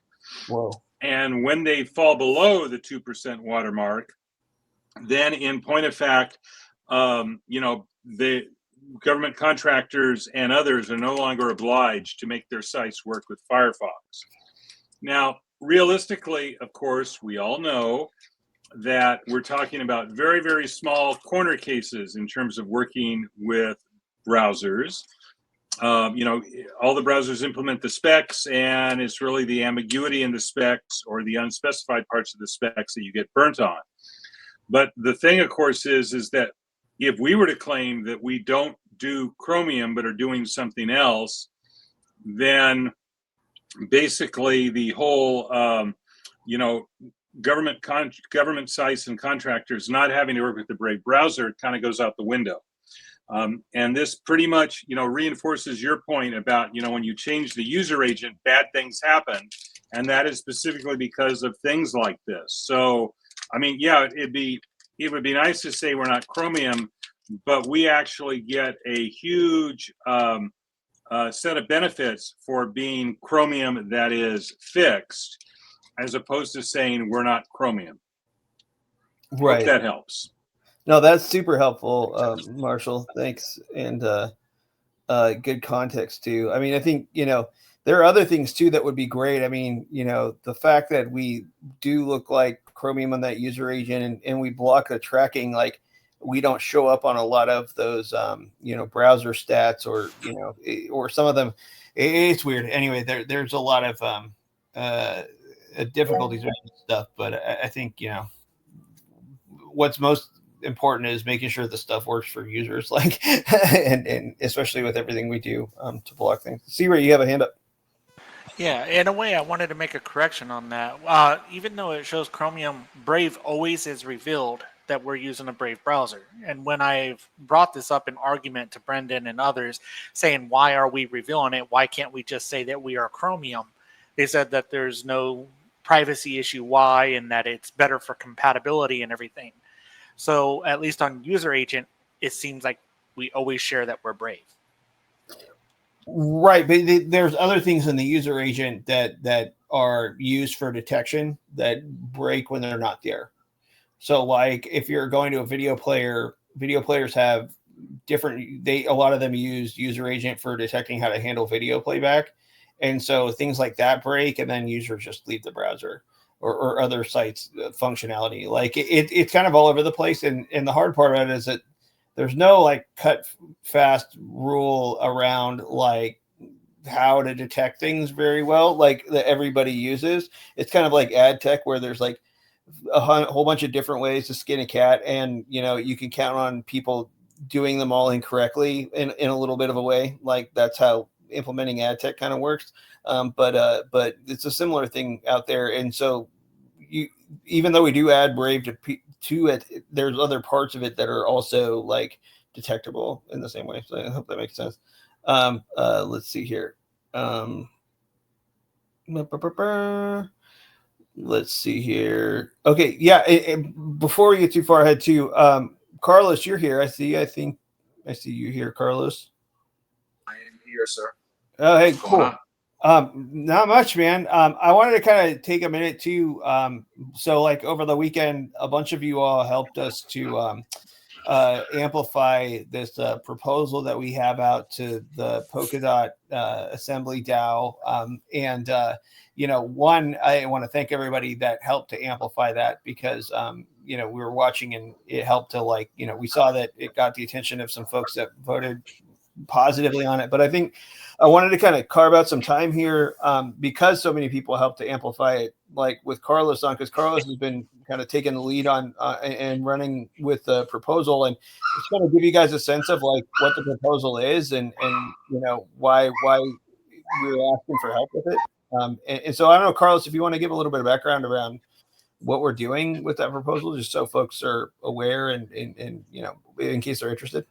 Whoa. And when they fall below the 2% watermark, then in point of fact, the government contractors and others are no longer obliged to make their sites work with Firefox. Now, realistically, of course, we all know that we're talking about very, very small corner cases in terms of working with browsers. All the browsers implement the specs, and it's really the ambiguity in the specs or the unspecified parts of the specs that you get burnt on. But the thing, of course, is that if we were to claim that we don't do Chromium but are doing something else, then basically the whole, government sites and contractors not having to work with the Brave browser kind of goes out the window. And this pretty much, reinforces your point about, when you change the user agent, bad things happen. And that is specifically because of things like this. So, I mean, yeah, it would be nice to say we're not Chromium, but we actually get a huge set of benefits for being Chromium that is fixed, as opposed to saying we're not Chromium. Right. Hope that helps. No, that's super helpful, Marshall. Thanks. And good context too. I mean, I think, there are other things too that would be great. I mean, the fact that we do look like Chromium on that user agent and we block the tracking, like we don't show up on a lot of those, browser stats or some of them. It's weird. Anyway, there's a lot of difficulties with stuff, but I think, what's most important is making sure the stuff works for users, like, and especially with everything we do to block things. C-Ray, you have a hand up. Yeah, in a way, I wanted to make a correction on that. Even though it shows Chromium, Brave always is revealed that we're using a Brave browser. And when I've brought this up in argument to Brendan and others, saying, why are we revealing it? Why can't we just say that we are Chromium? They said that there's no privacy issue why, and that it's better for compatibility and everything. So at least on user agent, it seems like we always share that we're Brave. Right, but there's other things in the user agent that are used for detection that break when they're not there. So, like, if you're going to a video player, video players have different. A lot of them use user agent for detecting how to handle video playback, and so things like that break, and then users just leave the browser or other sites functionality. Like it's kind of all over the place, and the hard part of it is that there's no like cut fast rule around like how to detect things very well, like that everybody uses. It's kind of like ad tech where there's like a whole bunch of different ways to skin a cat, and you can count on people doing them all incorrectly in a little bit of a way. Like that's how implementing ad tech kind of works. But it's a similar thing out there, and so even though we do add Brave to it, there's other parts of it that are also like detectable in the same way. So I hope that makes sense. Let's see here. Let's see here. Okay, yeah. Before we get too far ahead, too, Carlos, you're here. I see you here, Carlos. I am here, sir. Oh, hey, cool. Not much, man. I wanted to kind of take a minute to, so like over the weekend, a bunch of you all helped us to amplify this proposal that we have out to the Polkadot Assembly DAO. One, I want to thank everybody that helped to amplify that because, we were watching and it helped to we saw that it got the attention of some folks that voted positively on it. But I think I wanted to kind of carve out some time here because so many people helped to amplify it, like with Carlos on, because Carlos has been kind of taking the lead on and running with the proposal, and it's going to give you guys a sense of like what the proposal is and why we're asking for help with it. And so I don't know, Carlos, if you want to give a little bit of background around what we're doing with that proposal, just so folks are aware and in case they're interested.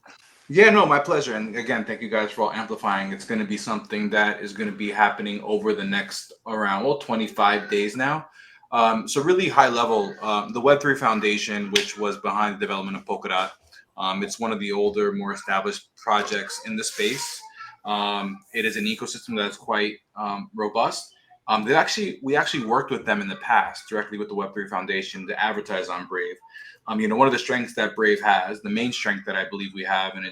Yeah, no, my pleasure. And again, thank you guys for all amplifying. It's going to be something that is going to be happening over the next around 25 days now. So really high level, the Web3 Foundation, which was behind the development of Polkadot, it's one of the older, more established projects in the space. It is an ecosystem that's quite robust. We actually worked with them in the past directly with the Web3 Foundation to advertise on Brave. One of the strengths that Brave has, the main strength that I believe we have, and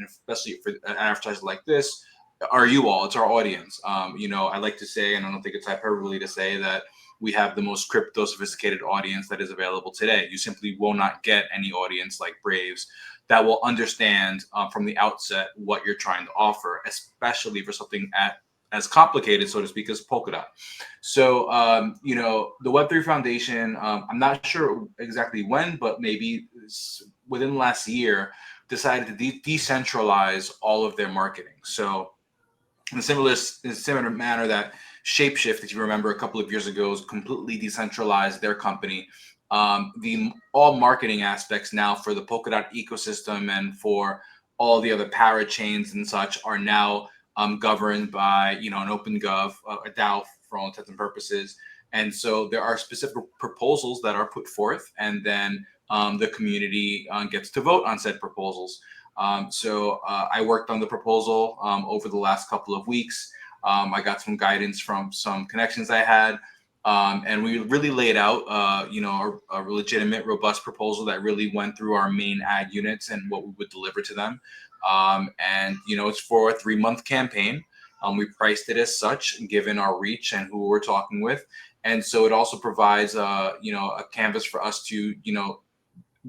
especially for an advertiser like this, are you all. It's our audience. I like to say, and I don't think it's hyperbole to say that we have the most crypto sophisticated audience that is available today. You simply will not get any audience like Brave's that will understand from the outset what you're trying to offer, especially for something as complicated, so to speak, as Polkadot. So, the Web3 Foundation, I'm not sure exactly when, but maybe within the last year, decided to decentralize all of their marketing. So, in a similar manner that Shapeshift, if you remember a couple of years ago, was completely decentralized their company. All marketing aspects now for the Polkadot ecosystem and for all the other parachains and such are now governed by an OpenGov, a DAO for all intents and purposes. And so there are specific proposals that are put forth, and then the community gets to vote on said proposals. So I worked on the proposal over the last couple of weeks. I got some guidance from some connections I had. And we really laid out, a legitimate, robust proposal that really went through our main ad units and what we would deliver to them. It's for a 3-month campaign. We priced it as such, given our reach and who we're talking with. And so it also provides, a canvas for us to,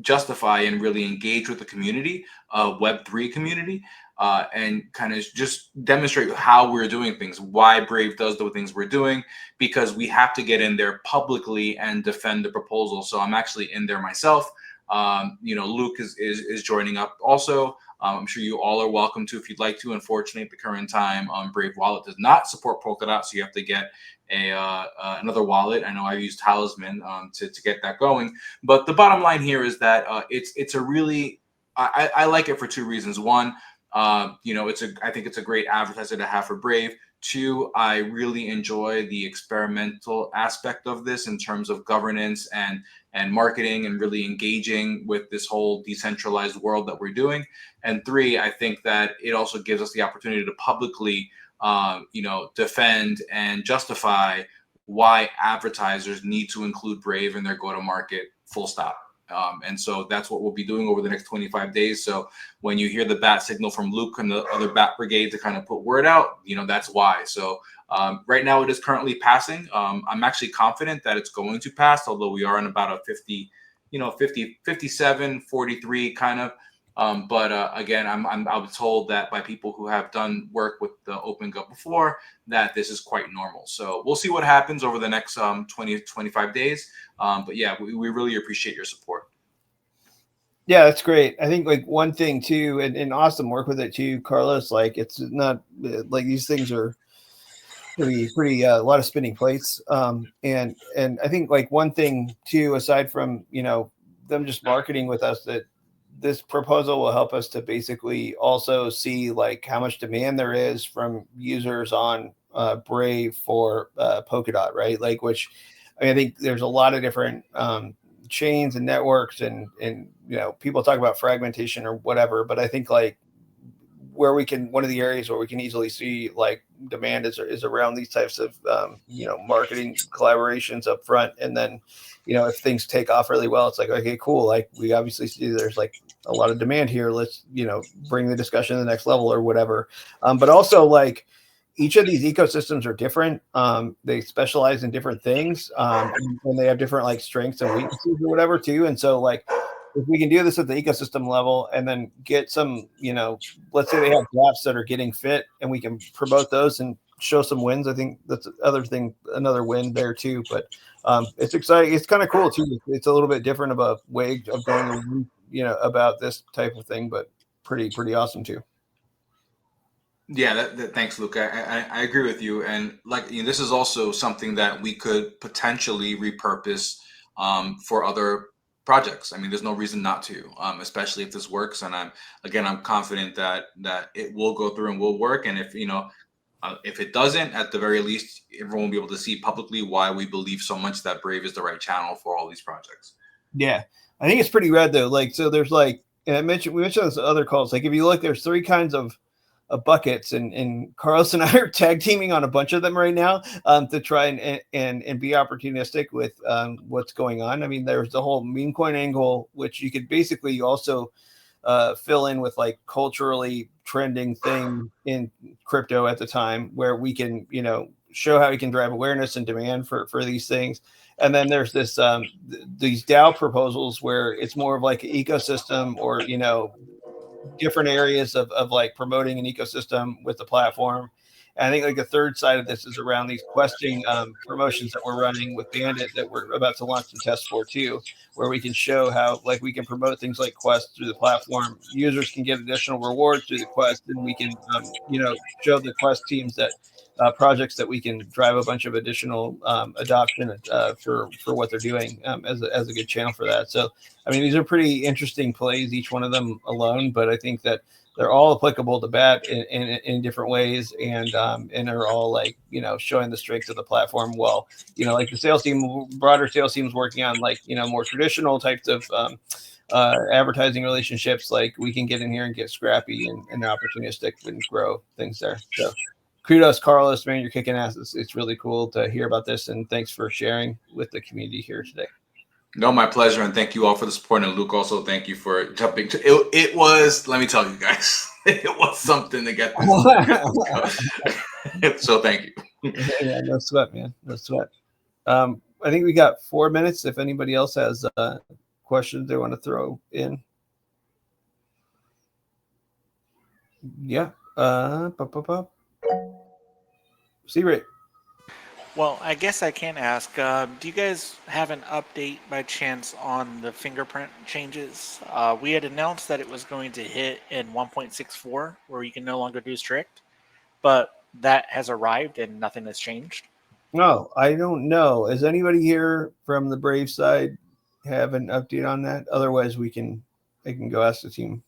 justify and really engage with the community, Web3 community, and kind of just demonstrate how we're doing things, why Brave does the things we're doing, because we have to get in there publicly and defend the proposal. So I'm actually in there myself. Luke is joining up also. I'm sure you all are welcome to if you'd like to. Unfortunately, at the current time, Brave Wallet does not support Polkadot, so you have to get another wallet. I know I used Talisman to get that going. But the bottom line here is that it's a really I like it for 2 reasons. One, I think it's a great advertiser to have for Brave. 2, I really enjoy the experimental aspect of this in terms of governance and marketing and really engaging with this whole decentralized world that we're doing. And 3, I think that it also gives us the opportunity to publicly, defend and justify why advertisers need to include Brave in their go-to-market, full stop. And so that's what we'll be doing over the next 25 days. So when you hear the bat signal from Luke and the other bat brigade to kind of put word out, that's why. So right now it is currently passing. I'm actually confident that it's going to pass, although we are in about a 57, 43 kind of. Again, I was told that by people who have done work with the OpenGov before that this is quite normal. So we'll see what happens over the next 20 to 25 days. But yeah, we really appreciate your support. Yeah, that's great. I think like one thing too, and awesome work with it too, Carlos. Like it's not like these things are pretty a lot of spinning plates. And I think like one thing too, aside from them just marketing with us, that this proposal will help us to basically also see like how much demand there is from users on Brave for Polkadot, right? Like, which I think there's a lot of different chains and networks, and people talk about fragmentation or whatever, but I think like one of the areas where we can easily see like demand is around these types of marketing collaborations up front. And then if things take off really well, it's like, okay, cool, like we obviously see there's like a lot of demand here, let's bring the discussion to the next level or whatever. But also like each of these ecosystems are different. They specialize in different things, and they have different like strengths and weaknesses or whatever too. And so like if we can do this at the ecosystem level and then get some, let's say they have gaps that are getting fit and we can promote those and show some wins, I think that's another win there too. But it's exciting. It's kind of cool too. It's a little bit different of a way of going, about this type of thing, but pretty awesome too. Yeah, thanks, Luke. I agree with you. And like, this is also something that we could potentially repurpose for other projects. I mean, there's no reason not to, especially if this works. And I'm confident that it will go through and will work. And if it doesn't, at the very least, everyone will be able to see publicly why we believe so much that Brave is the right channel for all these projects. Yeah, I think it's pretty rad though. Like, so there's like, and we mentioned this other calls. Like, if you look, there's 3 kinds of buckets, and Carlos and I are tag teaming on a bunch of them right now to try and be opportunistic with what's going on. I mean, there's the whole meme coin angle, which you could basically also fill in with like culturally trending thing in crypto at the time, where we can show how we can drive awareness and demand for these things. And then there's this these DAO proposals where it's more of like an ecosystem, or different areas of like promoting an ecosystem with the platform. And I think like the third side of this is around these questing promotions that we're running with Bandit that we're about to launch some tests for too, where we can show how like we can promote things like quests through the platform. Users can get additional rewards through the quest, and we can show the quest teams that projects that we can drive a bunch of additional adoption for what they're doing as a good channel for that. So I mean, these are pretty interesting plays, each one of them alone, but I think that they're all applicable to BAT in different ways, and are all like showing the strengths of the platform. Well, like the sales team, broader sales team is working on like more traditional types of advertising relationships. Like we can get in here and get scrappy and opportunistic and grow things there. So kudos, Carlos, man, you're kicking ass. It's really cool to hear about this, and thanks for sharing with the community here today. No, my pleasure, and thank you all for the support. And Luke, also thank you for jumping. It was, let me tell you guys, it was something to get this. So thank you. Yeah, no sweat, man, no sweat. I think we got 4 minutes. If anybody else has questions they want to throw in, yeah. See, Rick. Well, I guess I can ask, do you guys have an update by chance on the fingerprint changes? We had announced that it was going to hit in 1.64, where you can no longer do strict, but that has arrived and nothing has changed. No, I don't know. Is anybody here from the Brave side have an update on that? Otherwise, I can go ask the team.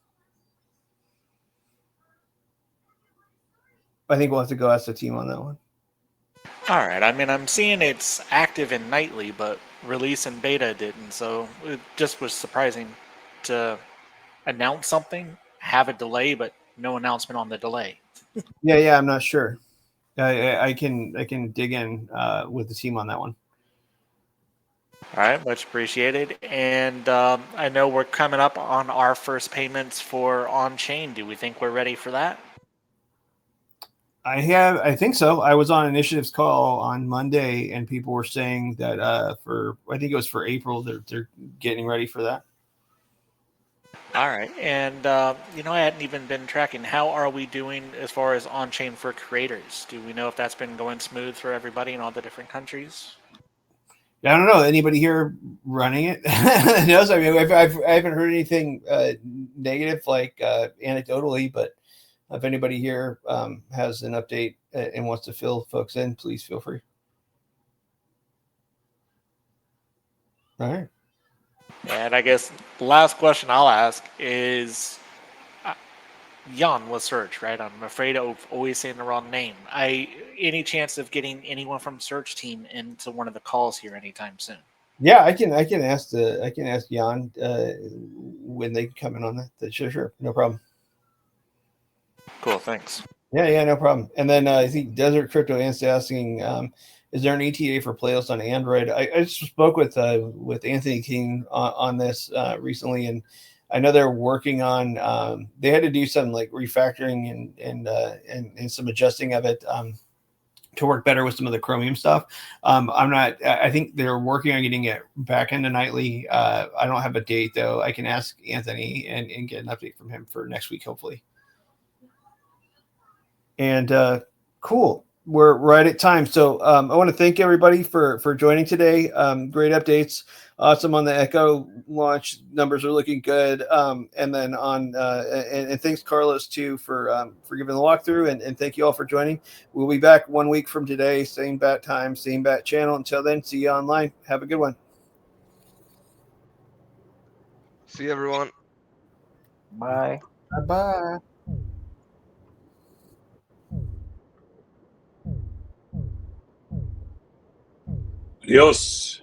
I think we'll have to go ask the team on that one. All right. I mean, I'm seeing it's active in nightly, but release and beta didn't. So it just was surprising to announce something, have a delay, but no announcement on the delay. Yeah, I'm not sure. I can dig in with the team on that one. All right, much appreciated. And I know we're coming up on our first payments for on-chain. Do we think we're ready for that? I think so. I was on Initiative's call on Monday, and people were saying that I think it was for April, they're getting ready for that. All right. And, I hadn't even been tracking. How are we doing as far as on-chain for creators? Do we know if that's been going smooth for everybody in all the different countries? I don't know. Anybody here running it knows? I mean, I haven't heard anything negative, like anecdotally, but if anybody here has an update and wants to fill folks in, please feel free. All right. And I guess the last question I'll ask is, Jan was Search, right? I'm afraid of always saying the wrong name. Any chance of getting anyone from Search team into one of the calls here anytime soon? Yeah, I can ask Jan when they come in on that. Sure, no problem. Cool, thanks. Yeah, no problem. And then I think Desert Crypto is asking, is there an ETA for Playlist on Android? I just spoke with Anthony King on this recently, and I know they're working on. They had to do some like refactoring and some adjusting of it to work better with some of the Chromium stuff. I think they're working on getting it back into nightly. I don't have a date though. I can ask Anthony and get an update from him for next week, hopefully. And cool. We're right at time. So I want to thank everybody for joining today. Great updates. Awesome on the Echo launch. Numbers are looking good. And then and thanks Carlos too for giving the walkthrough, and thank you all for joining. We'll be back 1 week from today. Same bat time, same bat channel. Until then, see you online. Have a good one. See you, everyone. Bye. Bye. Adios.